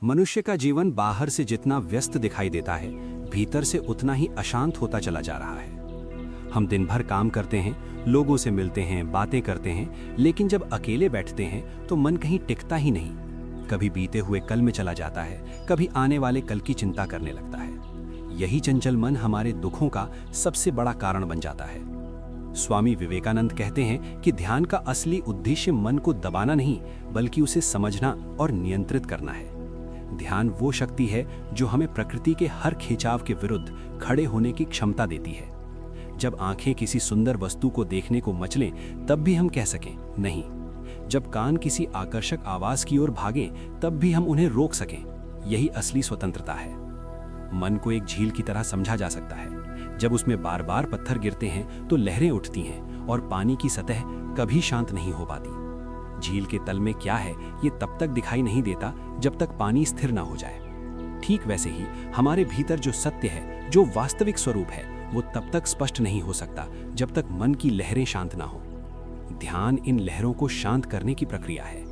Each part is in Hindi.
मनुष्य का जीवन बाहर से जितना व्यस्त दिखाई देता है, भीतर से उतना ही अशांत होता चला जा रहा है। हम दिन भर काम करते हैं, लोगों से मिलते हैं, बातें करते हैं, लेकिन जब अकेले बैठते हैं तो मन कहीं टिकता ही नहीं। कभी बीते हुए कल में चला जाता है, कभी आने वाले कल की चिंता करने लगता है। यही चंचल मन हमारे दुखों का सबसे बड़ा कारण बन जाता है। स्वामी विवेकानंद कहते हैं कि ध्यान का असली उद्देश्य मन को दबाना नहीं, बल्कि उसे समझना और नियंत्रित करना है। ध्यान वो शक्ति है जो हमें प्रकृति के हर खिंचाव के विरुद्ध खड़े होने की क्षमता देती है। जब आंखें किसी सुंदर वस्तु को देखने को मचलें, तब भी हम कह सकें नहीं। जब कान किसी आकर्षक आवाज की ओर भागें, तब भी हम उन्हें रोक सकें। यही असली स्वतंत्रता है। मन को एक झील की तरह समझा जा सकता है। जब उसमें बार बार पत्थर गिरते हैं तो लहरें उठती हैं और पानी की सतह कभी शांत नहीं हो पाती। झील के तल में क्या है, ये तब तक दिखाई नहीं देता जब तक पानी स्थिर ना हो जाए। ठीक वैसे ही हमारे भीतर जो सत्य है, जो वास्तविक स्वरूप है, वो तब तक स्पष्ट नहीं हो सकता जब तक मन की लहरें शांत ना हो। ध्यान इन लहरों को शांत करने की प्रक्रिया है।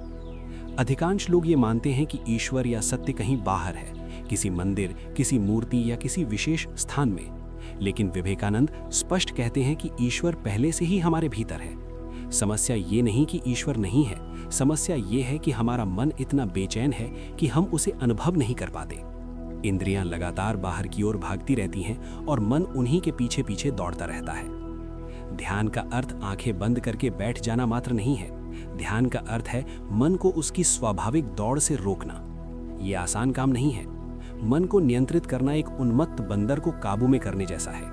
अधिकांश लोग ये मानते हैं कि ईश्वर या सत्य कहीं बाहर है, किसी मंदिर, किसी मूर्ति या किसी विशेष स्थान में। लेकिन विवेकानंद स्पष्ट कहते हैं कि ईश्वर पहले से ही हमारे भीतर है। समस्या ये नहीं कि ईश्वर नहीं है, समस्या ये है कि हमारा मन इतना बेचैन है कि हम उसे अनुभव नहीं कर पाते। इंद्रियां लगातार बाहर की ओर भागती रहती हैं और मन उन्हीं के पीछे पीछे दौड़ता रहता है। ध्यान का अर्थ आंखें बंद करके बैठ जाना मात्र नहीं है। ध्यान का अर्थ है मन को उसकी स्वाभाविक दौड़ से रोकना। ये आसान काम नहीं है। मन को नियंत्रित करना एक उन्मत्त बंदर को काबू में करने जैसा है।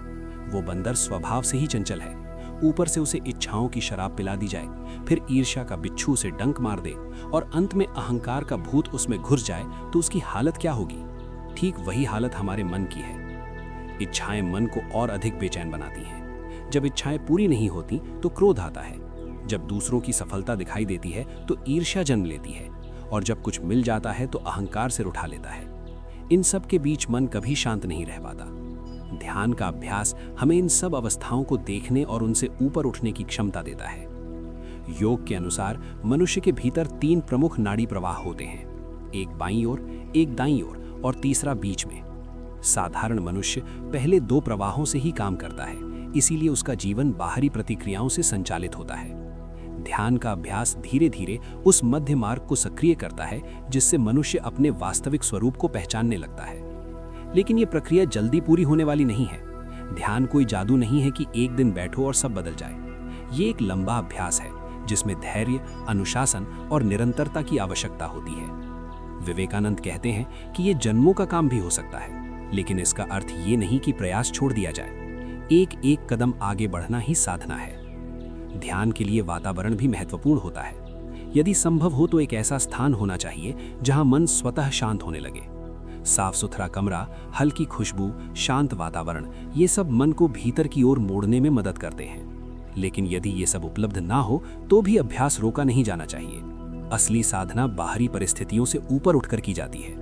वो बंदर स्वभाव से ही चंचल है। ऊपर से उसे इच्छाओं की शराब पिला दी जाए, फिर ईर्ष्या का बिच्छू उसे डंक मार दे और अंत में अहंकार का भूत उसमें घुस जाए तो उसकी हालत क्या होगी? ठीक वही हालत हमारे मन की है। इच्छाएं मन को और अधिक बेचैन बनाती हैं। जब इच्छाएं पूरी नहीं होती तो क्रोध आता है। जब दूसरों की सफलता दिखाई देती है तो ईर्ष्या जन्म लेती है, और जब कुछ मिल जाता है तो अहंकार से उठा लेता है। इन सब के बीच मन कभी शांत नहीं रह पाता। ध्यान का अभ्यास हमें इन सब अवस्थाओं को देखने और उनसे ऊपर उठने की क्षमता देता है। योग के अनुसार मनुष्य के भीतर 3 प्रमुख नाड़ी प्रवाह होते हैं, एक बाईं ओर, एक दाईं ओर और तीसरा बीच में। साधारण मनुष्य पहले 2 प्रवाहों से ही काम करता है, इसीलिए उसका जीवन बाहरी प्रतिक्रियाओं से संचालित होता है। ध्यान का अभ्यास धीरे धीरे उस मध्य मार्ग को सक्रिय करता है, जिससे मनुष्य अपने वास्तविक स्वरूप को पहचानने लगता है। लेकिन ये प्रक्रिया जल्दी पूरी होने वाली नहीं है। ध्यान कोई जादू नहीं है कि एक दिन बैठो और सब बदल जाए। ये एक लंबा अभ्यास है जिसमें धैर्य, अनुशासन और निरंतरता की आवश्यकता होती है। विवेकानंद कहते हैं कि ये जन्मों का काम भी हो सकता है, लेकिन इसका अर्थ ये नहीं कि प्रयास छोड़ दिया जाए। एक एक कदम आगे बढ़ना ही साधना है। ध्यान के लिए वातावरण भी महत्वपूर्ण होता है। यदि संभव हो तो एक ऐसा स्थान होना चाहिए जहां मन स्वतः शांत होने लगे। साफ सुथरा कमरा, हल्की खुशबू, शांत वातावरण, ये सब मन को भीतर की ओर मोड़ने में मदद करते हैं। लेकिन यदि ये सब उपलब्ध ना हो तो भी अभ्यास रोका नहीं जाना चाहिए। असली साधना बाहरी परिस्थितियों से ऊपर उठकर की जाती है।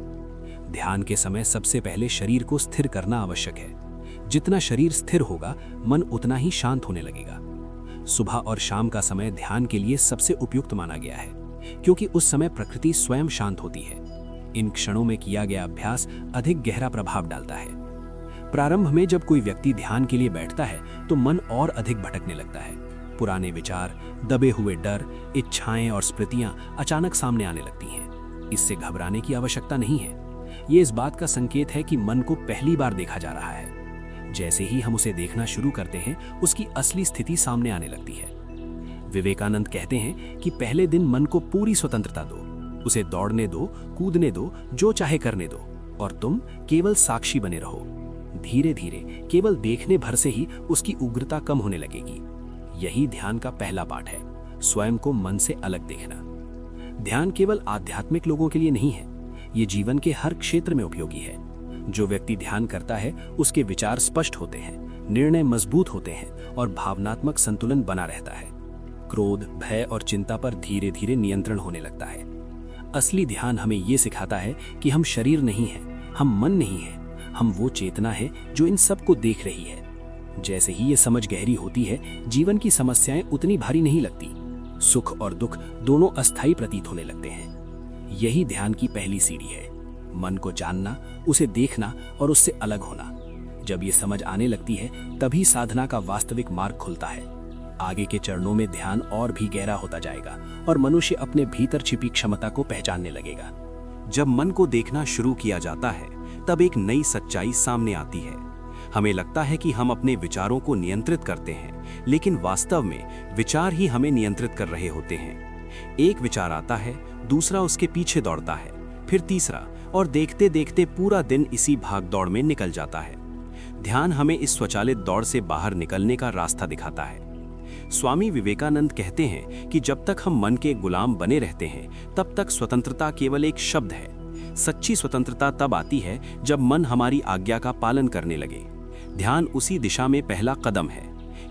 ध्यान के समय सबसे पहले शरीर को स्थिर करना आवश्यक है। जितना शरीर स्थिर होगा, मन उतना ही शांत होने लगेगा। सुबह और शाम का समय ध्यान के लिए सबसे उपयुक्त माना गया है, क्योंकि उस समय प्रकृति स्वयं शांत होती है। इन क्षणों में किया गया अभ्यास अधिक गहरा प्रभाव डालता है। प्रारंभ में जब कोई व्यक्ति ध्यान के लिए बैठता है तो मन और अधिक भटकने लगता है। पुराने विचार, दबे हुए डर, इच्छाएं और स्मृतियां अचानक सामने आने लगती हैं। इससे घबराने की आवश्यकता नहीं है। ये इस बात का संकेत है कि मन को पहली बार देखा जा रहा है। जैसे ही हम उसे देखना शुरू करते हैं, उसकी असली स्थिति सामने आने लगती है। विवेकानंद कहते हैं कि पहले दिन मन को पूरी स्वतंत्रता दो, उसे दौड़ने दो, कूदने दो, जो चाहे करने दो, और तुम केवल साक्षी बने रहो। धीरे धीरे केवल देखने भर से ही उसकी उग्रता कम होने लगेगी। यही ध्यान का पहला पाठ है, स्वयं को मन से अलग देखना। ध्यान केवल आध्यात्मिक लोगों के लिए नहीं है, ये जीवन के हर क्षेत्र में उपयोगी है। जो व्यक्ति ध्यान करता है उसके विचार स्पष्ट होते हैं, निर्णय मजबूत होते हैं और भावनात्मक संतुलन बना रहता है। क्रोध, भय और चिंता पर धीरे धीरे नियंत्रण होने लगता है। असली ध्यान हमें ये सिखाता है कि हम शरीर नहीं हैं, हम मन नहीं हैं, हम वो चेतना है जो इन सब को देख रही है। जैसे ही ये समझ गहरी होती है, जीवन की समस्याएं उतनी भारी नहीं लगती। सुख और दुख दोनों अस्थायी प्रतीत होने लगते हैं। यही ध्यान की पहली सीढ़ी है। मन को जानना, उसे देखना और उससे अलग होना। जब ये समझ आने लगती है तभी साधना का वास्तविक मार्ग खुलता है। आगे के चरणों में ध्यान और भी गहरा होता जाएगा और मनुष्य अपने भीतर छिपी क्षमता को पहचानने लगेगा। जब मन को देखना शुरू किया जाता है तब एक नई सच्चाई सामने आती है। हमें लगता है कि हम अपने विचारों को नियंत्रित करते हैं, लेकिन वास्तव में विचार ही हमें नियंत्रित कर रहे होते हैं। एक विचार आता है, दूसरा उसके पीछे दौड़ता है, फिर तीसरा, और देखते देखते पूरा दिन इसी भागदौड़ में निकल जाता है। ध्यान हमें इस स्वचालित दौड़ से बाहर निकलने का रास्ता दिखाता है। स्वामी विवेकानंद कहते हैं कि जब तक हम मन के गुलाम बने रहते हैं तब तक स्वतंत्रता केवल एक शब्द है। सच्ची स्वतंत्रता तब आती है जब मन हमारी आज्ञा का पालन करने लगे। ध्यान उसी दिशा में पहला कदम है।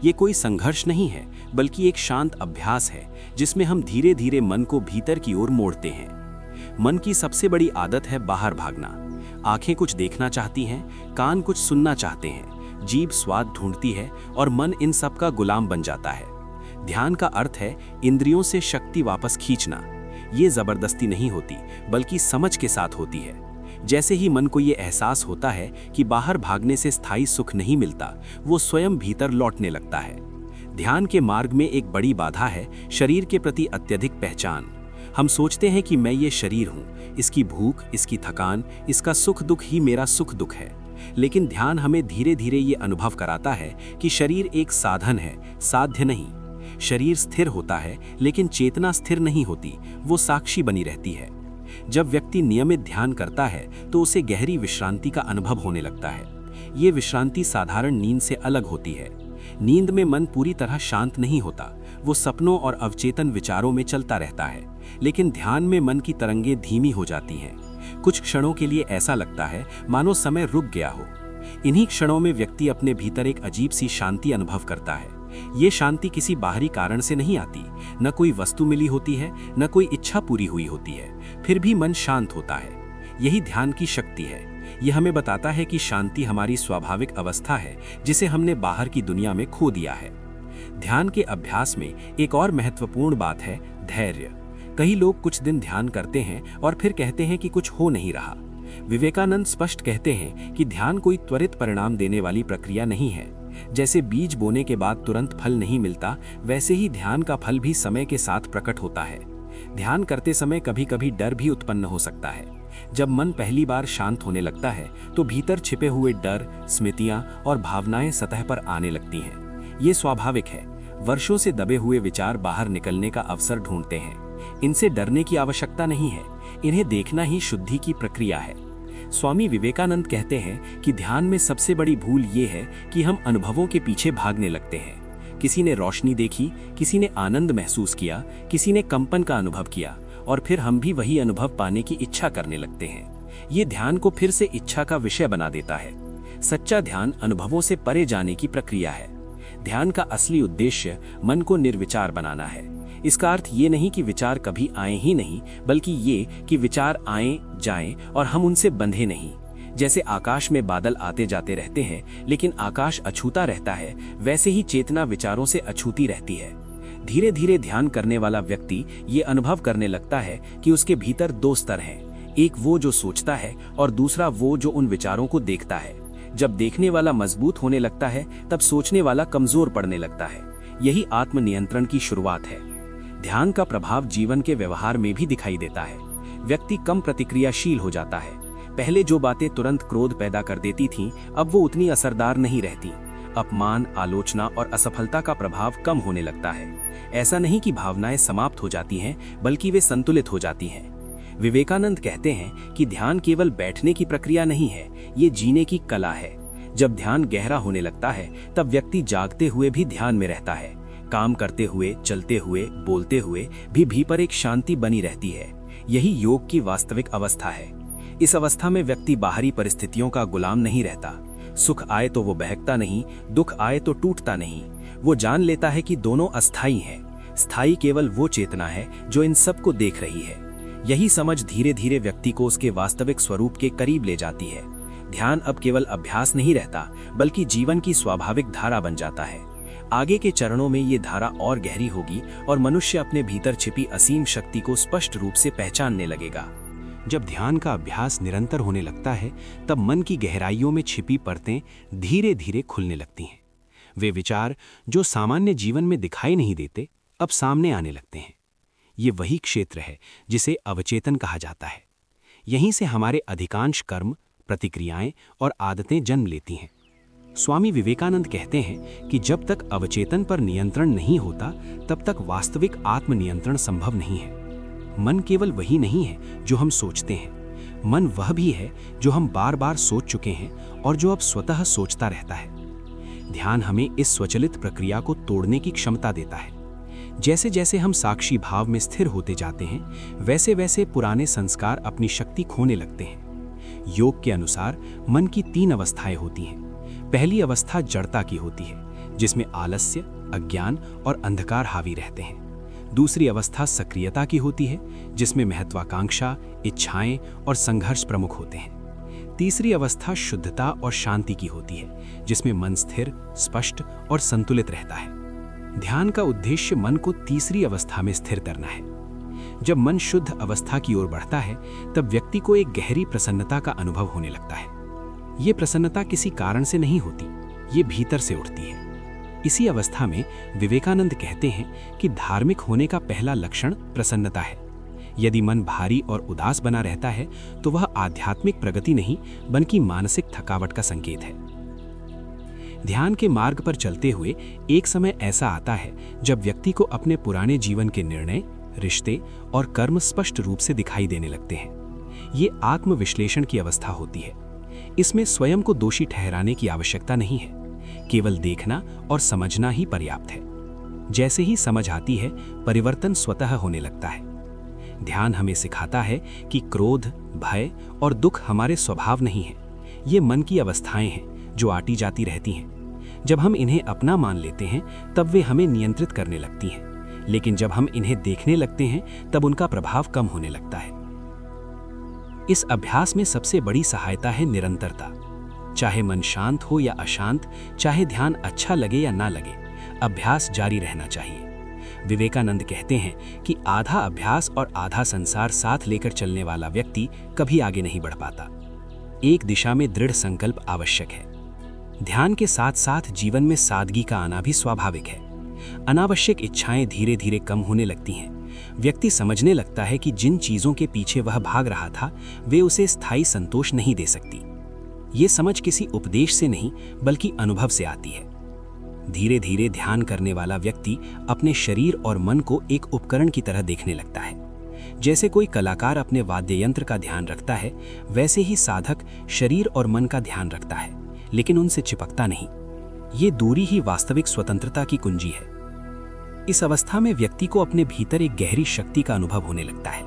ये कोई संघर्ष नहीं है, बल्कि एक शांत अभ्यास है जिसमें हम धीरे धीरे मन को भीतर की ओर मोड़ते हैं। मन की सबसे बड़ी आदत है बाहर भागना। आंखें कुछ देखना चाहती हैं, कान कुछ सुनना चाहते हैं, जीभ स्वाद ढूंढती है और मन इन सब का गुलाम बन जाता है। ध्यान का अर्थ है इंद्रियों से शक्ति वापस खींचना। ये जबरदस्ती नहीं होती, बल्कि समझ के साथ होती है। जैसे ही मन को ये एहसास होता है कि बाहर भागने से स्थायी सुख नहीं मिलता, वो स्वयं भीतर लौटने लगता है। ध्यान के मार्ग में एक बड़ी बाधा है शरीर के प्रति अत्यधिक पहचान। हम सोचते हैं कि मैं ये शरीर हूँ, इसकी भूख, इसकी थकान, इसका सुख दुख ही मेरा सुख दुख है। लेकिन ध्यान हमें धीरे धीरे ये अनुभव कराता है कि शरीर एक साधन है, साध्य नहीं। शरीर स्थिर होता है, लेकिन चेतना स्थिर नहीं होती, वो साक्षी बनी रहती है। जब व्यक्ति नियमित ध्यान करता है तो उसे गहरी विश्रांति का अनुभव होने लगता है। ये विश्रांति साधारण नींद से अलग होती है। नींद में मन पूरी तरह शांत नहीं होता, वो सपनों और अवचेतन विचारों में चलता रहता है। लेकिन ध्यान में मन की तरंगें धीमी हो जाती हैं। कुछ क्षणों के लिए ऐसा लगता है मानो समय रुक गया हो। इन्हीं क्षणों में व्यक्ति अपने भीतर एक अजीब सी शांति अनुभव करता है। ये शांति किसी बाहरी कारण से नहीं आती, न कोई वस्तु मिली होती है, न कोई इच्छा पूरी हुई होती है, फिर भी मन शांत होता है। यही ध्यान की शक्ति है। यह हमें बताता है कि शांति हमारी स्वाभाविक अवस्था है, जिसे हमने बाहर की दुनिया में खो दिया है। ध्यान के अभ्यास में एक और महत्वपूर्ण बात है धैर्य। कई लोग कुछ दिन ध्यान करते हैं और फिर कहते हैं कि कुछ हो नहीं रहा। विवेकानंद स्पष्ट कहते हैं कि ध्यान कोई त्वरित परिणाम देने वाली प्रक्रिया नहीं है। जैसे बीज बोने के बाद तुरंत फल नहीं मिलता, वैसे ही ध्यान का फल भी समय के साथ प्रकट होता है। ध्यान करते समय कभी कभी डर भी उत्पन्न हो सकता है। जब मन पहली बार शांत होने लगता है तो भीतर छिपे हुए डर, स्मृतियां और भावनाएं सतह पर आने लगती हैं। ये स्वाभाविक है। वर्षों से दबे हुए विचार बाहर निकलने का अवसर ढूंढते हैं। इनसे डरने की आवश्यकता नहीं है, इन्हें देखना ही शुद्धि की प्रक्रिया है। स्वामी विवेकानंद कहते हैं कि ध्यान में सबसे बड़ी भूल ये है कि हम अनुभवों के पीछे भागने लगते हैं। किसी ने रोशनी देखी, किसी ने आनंद महसूस किया, किसी ने कंपन का अनुभव किया, और फिर हम भी वही अनुभव पाने की इच्छा करने लगते हैं। ये ध्यान को फिर से इच्छा का विषय बना देता है। सच्चा ध्यान अनुभवों से परे जाने की प्रक्रिया है। ध्यान का असली उद्देश्य मन को निर्विचार बनाना है। इसका अर्थ ये नहीं कि विचार कभी आए ही नहीं, बल्कि ये कि विचार आए जाएं और हम उनसे बंधे नहीं। जैसे आकाश में बादल आते जाते रहते हैं, लेकिन आकाश अछूता रहता है, वैसे ही चेतना विचारों से अछूती रहती है। धीरे धीरे ध्यान करने वाला व्यक्ति ये अनुभव करने लगता है कि उसके भीतर दो स्तर हैं, एक वो जो सोचता है और दूसरा वो जो उन विचारों को देखता है। जब देखने वाला मजबूत होने लगता है, तब सोचने वाला कमजोर पड़ने लगता है। यही आत्मनियंत्रण की शुरुआत है। ध्यान का प्रभाव जीवन के व्यवहार में भी दिखाई देता है। व्यक्ति कम प्रतिक्रियाशील हो जाता है। पहले जो बातें तुरंत क्रोध पैदा कर देती थीं, अब वो उतनी असरदार नहीं रहती। अपमान, आलोचना और असफलता का प्रभाव कम होने लगता है। ऐसा नहीं कि भावनाएं समाप्त हो जाती हैं, बल्कि वे संतुलित हो जाती हैं। विवेकानंद कहते हैं कि ध्यान केवल बैठने की प्रक्रिया नहीं है, ये जीने की कला है। जब ध्यान गहरा होने लगता है, तब व्यक्ति जागते हुए भी ध्यान में रहता है। काम करते हुए, चलते हुए, बोलते हुए भी भीतर एक शांति बनी रहती है। यही योग की वास्तविक अवस्था है। इस अवस्था में व्यक्ति बाहरी परिस्थितियों का गुलाम नहीं रहता। सुख आए तो वो बहकता नहीं, दुख आए तो टूटता नहीं। वो जान लेता है कि दोनों अस्थायी हैं। स्थायी केवल वो चेतना है जो इन सब को देख रही है। यही समझ धीरे धीरे व्यक्ति को उसके वास्तविक स्वरूप के करीब ले जाती है। ध्यान अब केवल अभ्यास नहीं रहता, बल्कि जीवन की स्वाभाविक धारा बन जाता है। आगे के चरणों में ये धारा और गहरी होगी और मनुष्य अपने भीतर छिपी असीम शक्ति को स्पष्ट रूप से पहचानने लगेगा। जब ध्यान का अभ्यास निरंतर होने लगता है, तब मन की गहराइयों में छिपी परतें धीरे धीरे खुलने लगती हैं। वे विचार जो सामान्य जीवन में दिखाई नहीं देते, अब सामने आने लगते हैं। ये वही क्षेत्र है जिसे अवचेतन कहा जाता है। यहीं से हमारे अधिकांश कर्म, प्रतिक्रियाएं और आदतें जन्म लेती हैं। स्वामी विवेकानंद कहते हैं कि जब तक अवचेतन पर नियंत्रण नहीं होता, तब तक वास्तविक आत्मनियंत्रण संभव नहीं है। मन केवल वही नहीं है जो हम सोचते हैं, मन वह भी है जो हम बार बार सोच चुके हैं और जो अब स्वतः सोचता रहता है। ध्यान हमें इस स्वचालित प्रक्रिया को तोड़ने की क्षमता देता है। जैसे जैसे हम साक्षी भाव में स्थिर होते जाते हैं, वैसे वैसे पुराने संस्कार अपनी शक्ति खोने लगते हैं। योग के अनुसार मन की 3 अवस्थाएं होती हैं। पहली अवस्था जड़ता की होती है, जिसमें आलस्य, अज्ञान और अंधकार हावी रहते हैं। दूसरी अवस्था सक्रियता की होती है, जिसमें महत्वाकांक्षा, इच्छाएं और संघर्ष प्रमुख होते हैं। तीसरी अवस्था शुद्धता और शांति की होती है, जिसमें मन स्थिर, स्पष्ट और संतुलित रहता है। ध्यान का उद्देश्य मन को तीसरी अवस्था में स्थिर करना है। जब मन शुद्ध अवस्था की ओर बढ़ता है, तब व्यक्ति को एक गहरी प्रसन्नता का अनुभव होने लगता है। ये प्रसन्नता किसी कारण से नहीं होती, ये भीतर से उठती है। इसी अवस्था में विवेकानंद कहते हैं कि धार्मिक होने का पहला लक्षण प्रसन्नता है। यदि मन भारी और उदास बना रहता है, तो वह आध्यात्मिक प्रगति नहीं, बल्कि मानसिक थकावट का संकेत है। ध्यान के मार्ग पर चलते हुए एक समय ऐसा आता है जब व्यक्ति को अपने पुराने जीवन के निर्णय, रिश्ते और कर्म स्पष्ट रूप से दिखाई देने लगते हैं। ये आत्मविश्लेषण की अवस्था होती है। इसमें स्वयं को दोषी ठहराने की आवश्यकता नहीं है, केवल देखना और समझना ही पर्याप्त है। जैसे ही समझ आती है, परिवर्तन स्वतः होने लगता है। ध्यान हमें सिखाता है कि क्रोध, भय और दुख हमारे स्वभाव नहीं है। ये मन की अवस्थाएं हैं जो आती जाती रहती हैं। जब हम इन्हें अपना मान लेते हैं, तब वे हमें नियंत्रित करने लगती हैं। लेकिन जब हम इन्हें देखने लगते हैं, तब उनका प्रभाव कम होने लगता है। इस अभ्यास में सबसे बड़ी सहायता है निरंतरता। चाहे मन शांत हो या अशांत, चाहे ध्यान अच्छा लगे या ना लगे, अभ्यास जारी रहना चाहिए। विवेकानंद कहते हैं कि आधा अभ्यास और आधा संसार साथ लेकर चलने वाला व्यक्ति कभी आगे नहीं बढ़ पाता। एक दिशा में दृढ़ संकल्प आवश्यक है। ध्यान के साथ साथ जीवन में सादगी का आना भी स्वाभाविक है। अनावश्यक इच्छाएं धीरे धीरे कम होने लगती हैं। व्यक्ति समझने लगता है कि जिन चीजों के पीछे वह भाग रहा था, वे उसे स्थायी संतोष नहीं दे सकती। ये समझ किसी उपदेश से नहीं, बल्कि अनुभव से आती है। धीरे धीरे ध्यान करने वाला व्यक्ति अपने शरीर और मन को एक उपकरण की तरह देखने लगता है। जैसे कोई कलाकार अपने वाद्य यंत्र का ध्यान रखता है, वैसे ही साधक शरीर और मन का ध्यान रखता है, लेकिन उनसे चिपकता नहीं। ये दूरी ही वास्तविक स्वतंत्रता की कुंजी है। इस अवस्था में व्यक्ति को अपने भीतर एक गहरी शक्ति का अनुभव होने लगता है।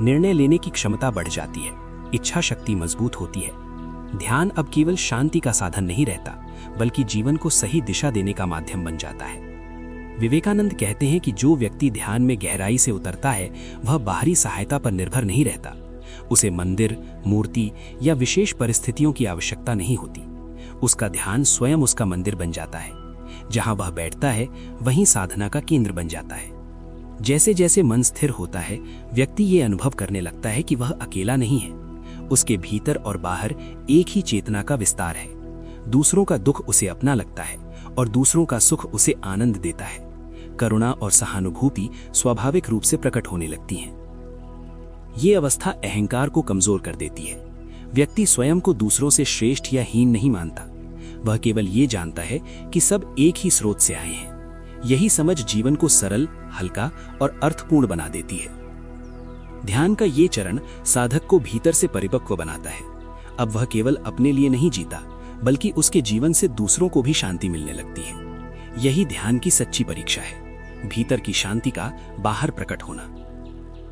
निर्णय लेने की क्षमता बढ़ जाती है, इच्छा शक्ति मजबूत होती है। ध्यान अब केवल शांति का साधन नहीं रहता, बल्कि जीवन को सही दिशा देने का माध्यम बन जाता है। विवेकानंद कहते हैं कि जो व्यक्ति ध्यान में गहराई से उतरता है, वह बाहरी सहायता पर निर्भर नहीं रहता। उसे मंदिर, मूर्ति या विशेष परिस्थितियों की आवश्यकता नहीं होती। उसका ध्यान स्वयं उसका मंदिर बन जाता है। जहां वह बैठता है, वहीं साधना का केंद्र बन जाता है। जैसे जैसे मन स्थिर होता है, व्यक्ति ये अनुभव करने लगता है कि वह अकेला नहीं है। उसके भीतर और बाहर एक ही चेतना का विस्तार है। दूसरों का दुख उसे अपना लगता है और दूसरों का सुख उसे आनंद देता है। करुणा और सहानुभूति स्वाभाविक रूप से प्रकट होने लगती हैं। ये अवस्था अहंकार को कमजोर कर देती है। व्यक्ति स्वयं को दूसरों से श्रेष्ठ या हीन नहीं मानता। वह केवल ये जानता है कि सब एक ही स्रोत से आए हैं। यही समझ जीवन को सरल, हल्का और अर्थपूर्ण बना देती है। ध्यान का ये चरण साधक को भीतर से परिपक्व बनाता है। अब वह केवल अपने लिए नहीं जीता, बल्कि उसके जीवन से दूसरों को भी शांति मिलने लगती है। यही ध्यान की सच्ची परीक्षा है, भीतर की शांति का बाहर प्रकट होना।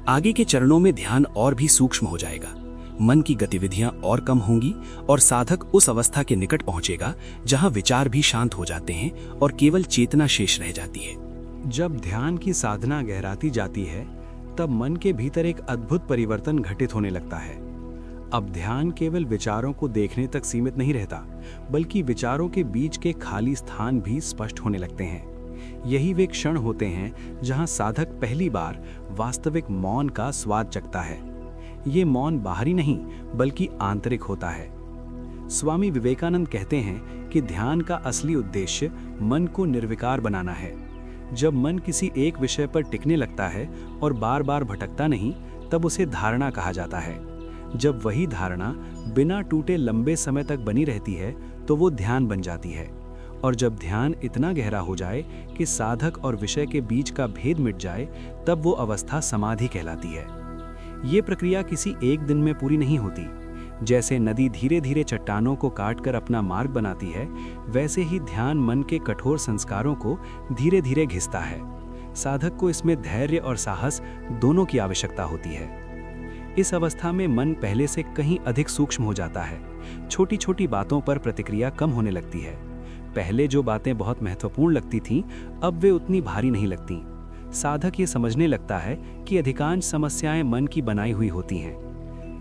आगे के चरणों में ध्यान और भी सूक्ष्म हो जाएगा। मन की गतिविधियां और कम होंगी और साधक उस अवस्था के निकट पहुंचेगा जहां विचार भी शांत हो जाते हैं और केवल चेतना शेष रह जाती है। जब ध्यान की साधना गहराती जाती है, तब मन के भीतर एक अद्भुत परिवर्तन घटित होने लगता है। अब ध्यान केवल विचारों को देखने तक सीमित नहीं रहता, बल्कि विचारों के बीच के खाली स्थान भी स्पष्ट होने लगते हैं। यही वे क्षण होते हैं जहां साधक पहली बार वास्तविक मौन का स्वाद चखता है। ये मौन बाहरी नहीं बल्कि आंतरिक होता है। स्वामी विवेकानंद कहते हैं कि ध्यान का असली उद्देश्य मन को निर्विकार बनाना है। जब मन किसी एक विषय पर टिकने लगता है और बार बार भटकता नहीं, तब उसे धारणा कहा जाता है। जब वही धारणा बिना टूटे लंबे समय तक बनी रहती है तो वो ध्यान बन जाती है। और जब ध्यान इतना गहरा हो जाए कि साधक और विषय के बीच का भेद मिट जाए, तब वो अवस्था समाधि कहलाती है। ये प्रक्रिया किसी एक दिन में पूरी नहीं होती। जैसे नदी धीरे धीरे चट्टानों को काटकर अपना मार्ग बनाती है, वैसे ही ध्यान मन के कठोर संस्कारों को धीरे धीरे घिसता है। साधक को इसमें धैर्य और साहस दोनों की आवश्यकता होती है। इस अवस्था में मन पहले से कहीं अधिक सूक्ष्म हो जाता है। छोटी छोटी बातों पर प्रतिक्रिया कम होने लगती है। पहले जो बातें बहुत महत्वपूर्ण लगती थीं, अब वे उतनी भारी नहीं लगती। साधक ये समझने लगता है कि अधिकांश समस्याएं मन की बनाई हुई होती हैं।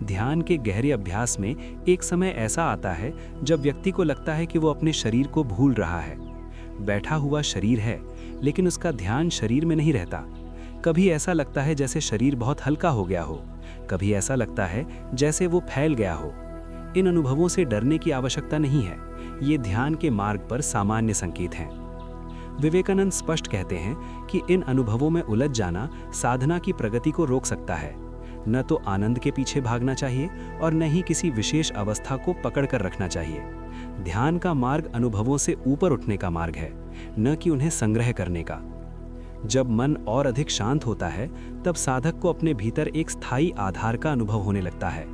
ध्यान के गहरे अभ्यास में एक समय ऐसा आता है जब व्यक्ति को लगता है कि वो अपने शरीर को भूल रहा है। बैठा हुआ शरीर है, लेकिन उसका ध्यान शरीर में नहीं रहता। कभी ऐसा लगता है जैसे शरीर बहुत हल्का हो गया हो, कभी ऐसा लगता है जैसे वो फैल गया हो। इन अनुभवों से डरने की आवश्यकता नहीं है। ये ध्यान के मार्ग पर सामान्य संकेत हैं। विवेकानंद स्पष्ट कहते हैं कि इन अनुभवों में उलझ जाना साधना की प्रगति को रोक सकता है। न तो आनंद के पीछे भागना चाहिए और न ही किसी विशेष अवस्था को पकड़ कर रखना चाहिए। ध्यान का मार्ग अनुभवों से ऊपर उठने का मार्ग है, न कि उन्हें संग्रह करने का। जब मन और अधिक शांत होता है, तब साधक को अपने भीतर एक स्थायी आधार का अनुभव होने लगता है।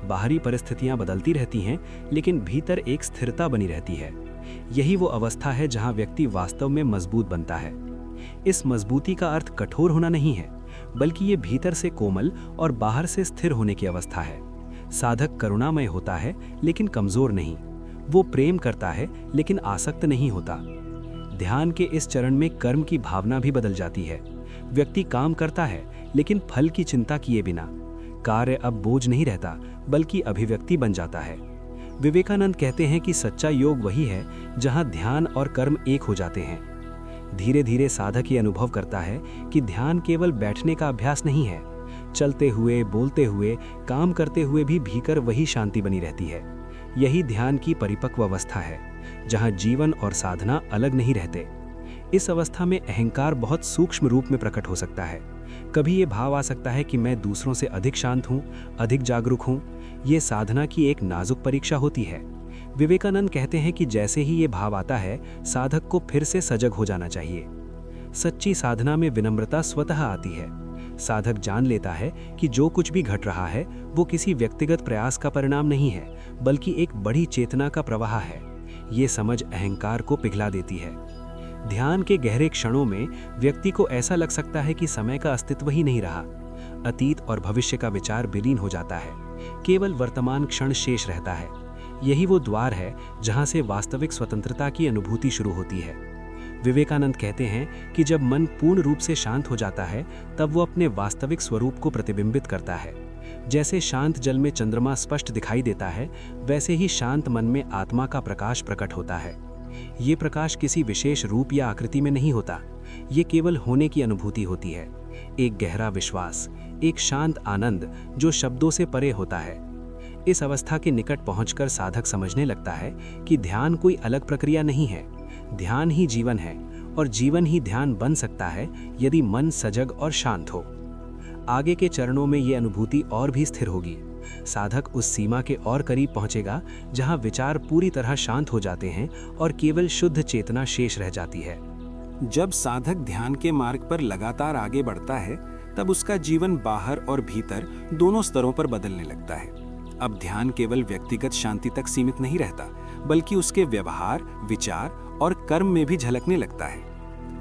बाहरी परिस्थितियां बदलती रहती हैं, लेकिन भीतर एक स्थिरता बनी रहती है। यही वो अवस्था है जहां व्यक्ति वास्तव में मजबूत बनता है। इस मजबूती का अर्थ कठोर होना नहीं है, बल्कि ये भीतर से कोमल और बाहर से स्थिर होने की अवस्था है। साधक करुणामय होता है, लेकिन कमजोर नहीं। वो प्रेम करता है, लेकिन आसक्त नहीं होता। ध्यान के इस चरण में कर्म की भावना भी बदल जाती है। व्यक्ति काम करता है, लेकिन फल की चिंता किए बिना। कार्य अब बोझ नहीं रहता, बल्कि अभिव्यक्ति बन जाता है। विवेकानंद कहते हैं कि सच्चा योग वही है जहां ध्यान और कर्म एक हो जाते हैं। धीरे धीरे साधक ये अनुभव करता है कि ध्यान केवल बैठने का अभ्यास नहीं है। चलते हुए, बोलते हुए, काम करते हुए भी भीतर वही शांति बनी रहती है। यही ध्यान की परिपक्व अवस्था है, जहां जीवन और साधना अलग नहीं रहते। इस अवस्था में अहंकार बहुत सूक्ष्म रूप में प्रकट हो सकता है। कभी ये भाव आ सकता है कि मैं दूसरों से अधिक शांत हूँ, अधिक जागरूक हूँ। ये साधना की एक नाजुक परीक्षा होती है। विवेकानंद कहते हैं कि जैसे ही ये भाव आता है, साधक को फिर से सजग हो जाना चाहिए। सच्ची साधना में विनम्रता स्वतः आती है। साधक जान लेता है कि जो कुछ भी घट रहा है वो किसी व्यक्तिगत प्रयास का परिणाम नहीं है, बल्कि एक बड़ी चेतना का प्रवाह है। ये समझ अहंकार को पिघला देती है। ध्यान के गहरे क्षणों में व्यक्ति को ऐसा लग सकता है कि समय का अस्तित्व ही नहीं रहा। अतीत और भविष्य का विचार विलीन हो जाता है। केवल वर्तमान क्षण शेष रहता है। यही वो द्वार है जहां से वास्तविक स्वतंत्रता की अनुभूति शुरू होती है। विवेकानंद कहते हैं कि जब मन पूर्ण रूप से शांत हो जाता है, तब वो अपने वास्तविक स्वरूप को प्रतिबिंबित करता है। जैसे शांत जल में चंद्रमा स्पष्ट दिखाई देता है, वैसे ही शांत मन में आत्मा का प्रकाश प्रकट होता है। ये प्रकाश किसी विशेष रूप या आकृति में नहीं होता। ये केवल होने की अनुभूति होती है। एक गहरा विश्वास, एक शांत आनंद जो शब्दों से परे होता है। इस अवस्था के निकट पहुंचकर साधक समझने लगता है कि ध्यान कोई अलग प्रक्रिया नहीं है। ध्यान ही जीवन है, और जीवन ही ध्यान बन सकता है यदि मन सजग और शांत हो। आगे के चरणों में ये अनुभूति और भी स्थिर होगी। साधक उस सीमा के और करीब पहुंचेगा जहां विचार पूरी तरह शांत हो जाते हैं और केवल शुद्ध चेतना शेष रह जाती है। जब साधक ध्यान के मार्ग पर लगातार आगे बढ़ता है, तब उसका जीवन बाहर और भीतर दोनों स्तरों पर बदलने लगता है। अब ध्यान केवल व्यक्तिगत शांति तक सीमित नहीं रहता, बल्कि उसके व्यवहार, विचार और कर्म में भी झलकने लगता है।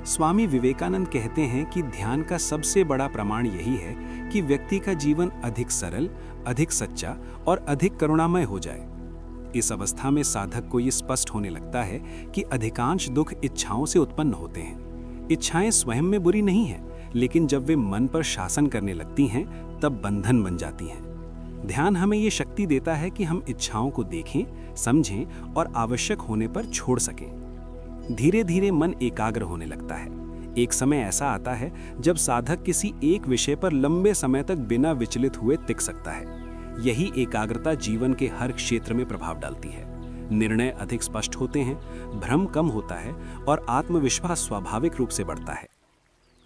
स्वामी विवेकानंद कहते हैं कि ध्यान का सबसे बड़ा प्रमाण यही है कि व्यक्ति का जीवन अधिक सरल, अधिक सच्चा और अधिक करुणामय हो जाए। इस अवस्था में साधक को ये स्पष्ट होने लगता है कि अधिकांश दुख इच्छाओं से उत्पन्न होते हैं। इच्छाएं स्वयं में बुरी नहीं हैं, लेकिन जब वे मन पर शासन करने लगती हैं, तब बंधन बन जाती हैं। ध्यान हमें ये शक्ति देता है कि हम इच्छाओं को देखें, समझें और आवश्यक होने पर छोड़ सकें। धीरे धीरे मन एकाग्र होने लगता है। एक समय ऐसा आता है जब साधक किसी एक विषय पर लंबे समय तक बिना विचलित हुए टिक सकता है। यही एकाग्रता जीवन के हर क्षेत्र में प्रभाव डालती है। निर्णय अधिक स्पष्ट होते हैं, भ्रम कम होता है और आत्मविश्वास स्वाभाविक रूप से बढ़ता है।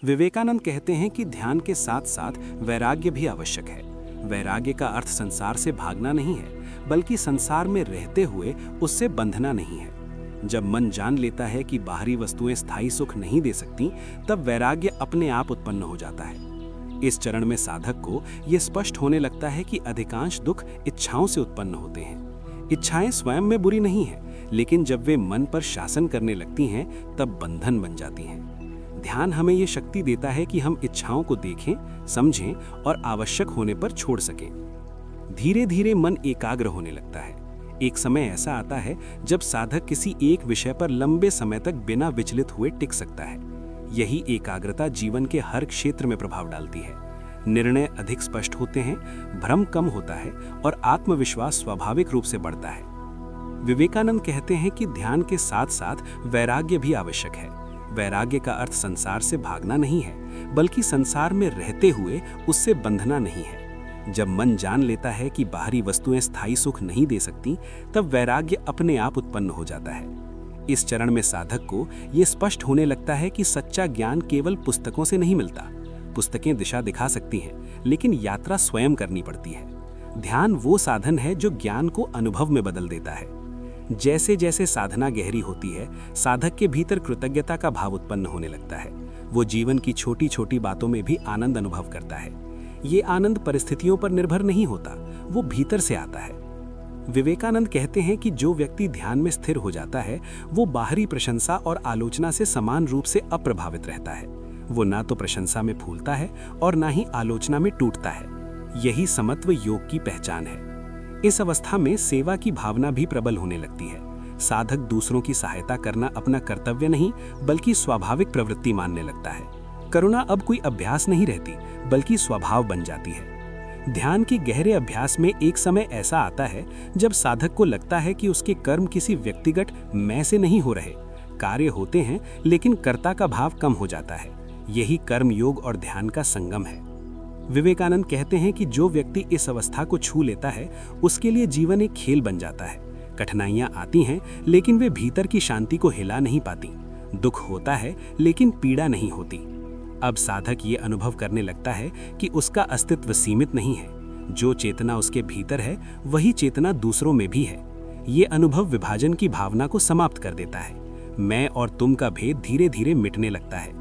विवेकानंद कहते हैं कि ध्यान के साथ साथ वैराग्य भी आवश्यक है। वैराग्य का अर्थ संसार से भागना नहीं है, बल्कि संसार में रहते हुए उससे बंधना नहीं है। जब मन जान लेता है कि बाहरी वस्तुएं स्थायी सुख नहीं दे सकती, तब वैराग्य अपने आप उत्पन्न हो जाता है। इस चरण में साधक को यह स्पष्ट होने लगता है कि अधिकांश दुख इच्छाओं से उत्पन्न होते हैं। इच्छाएं स्वयं में बुरी नहीं है, लेकिन जब वे मन पर शासन करने लगती हैं, तब बंधन बन जाती हैं। ध्यान हमें यह शक्ति देता है कि हम इच्छाओं को देखें, समझें और आवश्यक होने पर छोड़ सकें। धीरे धीरे मन एकाग्र होने लगता है। एक समय ऐसा आता है जब साधक किसी एक विषय पर लंबे समय तक बिना विचलित हुए टिक सकता है। यही एकाग्रता जीवन के हर क्षेत्र में प्रभाव डालती है। निर्णय अधिक स्पष्ट होते हैं, भ्रम कम होता है और आत्मविश्वास स्वाभाविक रूप से बढ़ता है। विवेकानंद कहते हैं कि ध्यान के साथ साथ वैराग्य भी आवश्यक है। वैराग्य का अर्थ संसार से भागना नहीं है, बल्कि संसार में रहते हुए उससे बंधना नहीं है। जब मन जान लेता है कि बाहरी वस्तुएं स्थायी सुख नहीं दे सकती, तब वैराग्य अपने आप उत्पन्न हो जाता है। इस चरण में साधक को यह स्पष्ट होने लगता है कि सच्चा ज्ञान केवल पुस्तकों से नहीं मिलता। पुस्तकें दिशा दिखा सकती हैं, लेकिन यात्रा स्वयं करनी पड़ती है। ध्यान वो साधन है जो ज्ञान को अनुभव में बदल देता है। जैसे जैसे साधना गहरी होती है, साधक के भीतर कृतज्ञता का भाव उत्पन्न होने लगता है। वो जीवन की छोटी छोटी बातों में भी आनंद अनुभव करता है। ये आनंद परिस्थितियों पर निर्भर नहीं होता, वो भीतर से आता है। विवेकानंद कहते हैं कि जो व्यक्ति ध्यान में स्थिर हो जाता है, वो बाहरी प्रशंसा और आलोचना से समान रूप से अप्रभावित रहता है। वो ना तो प्रशंसा में फूलता है और ना ही आलोचना में टूटता है। यही समत्व योग की पहचान है। इस अवस्था में सेवा की भावना भी प्रबल होने लगती है। साधक दूसरों की सहायता करना अपना कर्तव्य नहीं, बल्कि स्वाभाविक प्रवृत्ति मानने लगता है। करुणा अब कोई अभ्यास नहीं रहती, बल्कि स्वभाव बन जाती है। ध्यान के गहरे अभ्यास में एक समय ऐसा आता है जब साधक को लगता है कि उसके कर्म किसी व्यक्तिगत मैं से नहीं हो रहे। कार्य होते हैं, लेकिन कर्ता का भाव कम हो जाता है। यही कर्म योग और ध्यान का संगम है। विवेकानंद कहते हैं कि जो व्यक्ति इस अवस्था को छू लेता है, उसके लिए जीवन एक खेल बन जाता है। कठिनाइयां आती हैं, लेकिन वे भीतर की शांति को हिला नहीं पाती। दुख होता है, लेकिन पीड़ा नहीं होती। अब साधक ये अनुभव करने लगता है कि उसका अस्तित्व सीमित नहीं है। जो चेतना उसके भीतर है, वही चेतना दूसरों में भी है। ये अनुभव विभाजन की भावना को समाप्त कर देता है। मैं और तुम का भेद धीरे धीरे मिटने लगता है।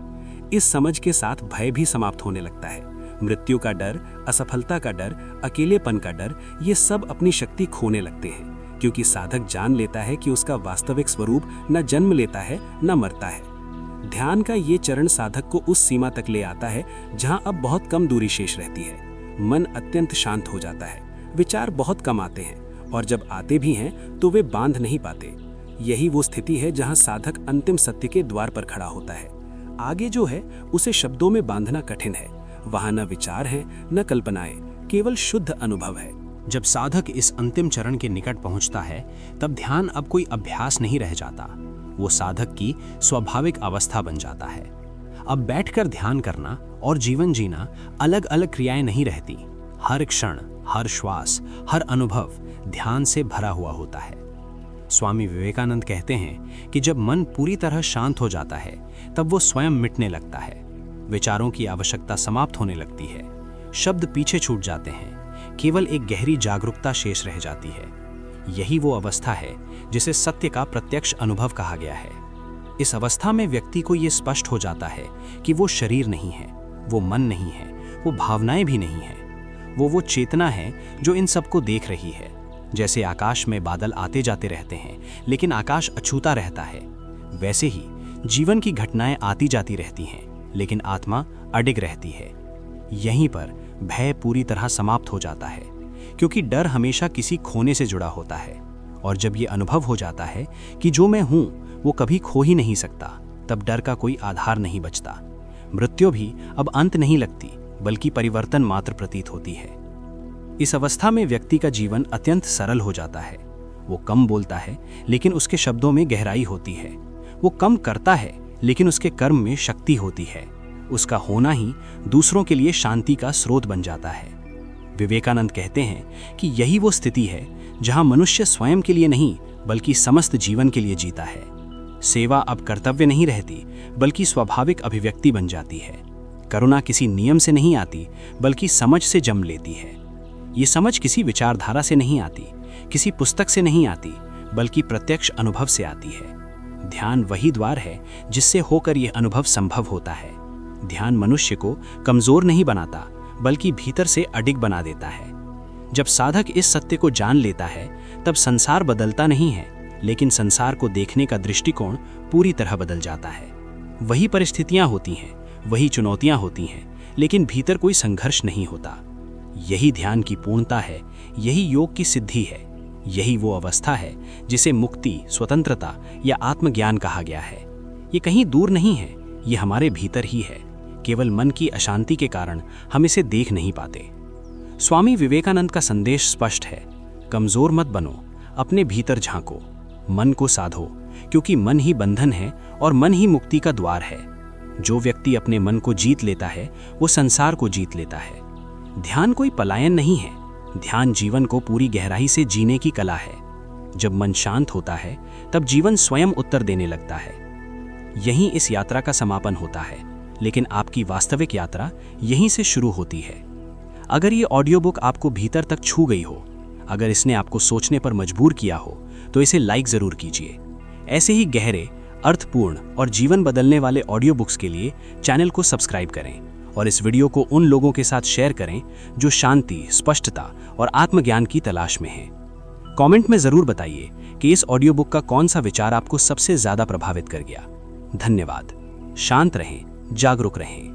इस समझ के साथ भय भी समाप्त होने लगता है। मृत्यु का डर, असफलता का डर, अकेलेपन का डर, ये सब अपनी शक्ति खोने लगते हैं, क्योंकि साधक जान लेता है कि उसका वास्तविक स्वरूप न जन्म लेता है न मरता है। ध्यान का ये चरण साधक को उस सीमा तक ले आता है जहां अब बहुत कम दूरी शेष रहती है। मन अत्यंत शांत हो जाता है, विचार बहुत कम आते हैं और जब आते भी हैं तो वे बांध नहीं पाते। यही वो स्थिति है जहां साधक अंतिम सत्य के द्वार पर खड़ा होता है। आगे जो है उसे शब्दों में बांधना कठिन है। वहां न विचार है न कल्पनाएं, केवल शुद्ध अनुभव है। जब साधक इस अंतिम चरण के निकट पहुंचता है, तब ध्यान अब कोई अभ्यास नहीं रह जाता। वो साधक की स्वाभाविक अवस्था बन जाता है। अब बैठकर ध्यान करना और जीवन जीना अलग अलग क्रियाएं नहीं रहती। हर क्षण, हर श्वास, हर अनुभव ध्यान से भरा हुआ होता है। स्वामी विवेकानंद कहते हैं कि जब मन पूरी तरह शांत हो जाता है, तब वो स्वयं मिटने लगता है। विचारों की आवश्यकता समाप्त होने लगती है। शब्द पीछे छूट जाते हैं। केवल एक गहरी जागरूकता शेष रह जाती है। यही वो अवस्था है जिसे सत्य का प्रत्यक्ष अनुभव कहा गया है। इस अवस्था में व्यक्ति को ये स्पष्ट हो जाता है कि वो शरीर नहीं है, वो मन नहीं है, वो भावनाएं भी नहीं है। वो चेतना है जो इन सबको देख रही है। जैसे आकाश में बादल आते जाते रहते हैं, लेकिन आकाश अछूता रहता है, वैसे ही जीवन की घटनाएं आती जाती रहती हैं, लेकिन आत्मा अडिग रहती है। यहीं पर भय पूरी तरह समाप्त हो जाता है, क्योंकि डर हमेशा किसी खोने से जुड़ा होता है। और जब ये अनुभव हो जाता है कि जो मैं हूं वो कभी खो ही नहीं सकता, तब डर का कोई आधार नहीं बचता। मृत्यु भी अब अंत नहीं लगती, बल्कि परिवर्तन मात्र प्रतीत होती है। इस अवस्था में व्यक्ति का जीवन अत्यंत सरल हो जाता है। वो कम बोलता है, लेकिन उसके शब्दों में गहराई होती है। वो कम करता है, लेकिन उसके कर्म में शक्ति होती है। उसका होना ही दूसरों के लिए शांति का स्रोत बन जाता है। विवेकानंद कहते हैं कि यही वो स्थिति है जहां मनुष्य स्वयं के लिए नहीं बल्कि समस्त जीवन के लिए जीता है। सेवा अब कर्तव्य नहीं रहती बल्कि स्वाभाविक अभिव्यक्ति बन जाती है। करुणा किसी नियम से नहीं आती बल्कि समझ से जन्म लेती है। ये समझ किसी विचारधारा से नहीं आती, किसी पुस्तक से नहीं आती, बल्कि प्रत्यक्ष अनुभव से आती है। ध्यान वही द्वार है जिससे होकर यह अनुभव संभव होता है। ध्यान मनुष्य को कमजोर नहीं बनाता बल्कि भीतर से अडिग बना देता है। जब साधक इस सत्य को जान लेता है तब संसार बदलता नहीं है, लेकिन संसार को देखने का दृष्टिकोण पूरी तरह बदल जाता है। वही परिस्थितियां होती हैं, वही चुनौतियां होती हैं, लेकिन भीतर कोई संघर्ष नहीं होता। यही ध्यान की पूर्णता है, यही योग की सिद्धि है, यही वो अवस्था है जिसे मुक्ति, स्वतंत्रता या आत्मज्ञान कहा गया है। ये कहीं दूर नहीं है, ये हमारे भीतर ही है। केवल मन की अशांति के कारण हम इसे देख नहीं पाते। स्वामी विवेकानंद का संदेश स्पष्ट है, कमजोर मत बनो, अपने भीतर झांको, मन को साधो, क्योंकि मन ही बंधन है और मन ही मुक्ति का द्वार है। जो व्यक्ति अपने मन को जीत लेता है वो संसार को जीत लेता है। ध्यान कोई पलायन नहीं है, ध्यान जीवन को पूरी गहराई से जीने की कला है। जब मन शांत होता है तब जीवन स्वयं उत्तर देने लगता है। यहीं इस यात्रा का समापन होता है, लेकिन आपकी वास्तविक यात्रा यहीं से शुरू होती है। अगर ये ऑडियो बुक आपको भीतर तक छू गई हो, अगर इसने आपको सोचने पर मजबूर किया हो, तो इसे लाइक जरूर कीजिए। ऐसे ही गहरे, अर्थपूर्ण और जीवन बदलने वाले ऑडियो बुक्स के लिए चैनल को सब्सक्राइब करें और इस वीडियो को उन लोगों के साथ शेयर करें जो शांति, स्पष्टता और आत्मज्ञान की तलाश में हैं। कमेंट में जरूर बताइए कि इस ऑडियो बुक का कौन सा विचार आपको सबसे ज्यादा प्रभावित कर गया। धन्यवाद। शांत रहें, जागरूक रहें।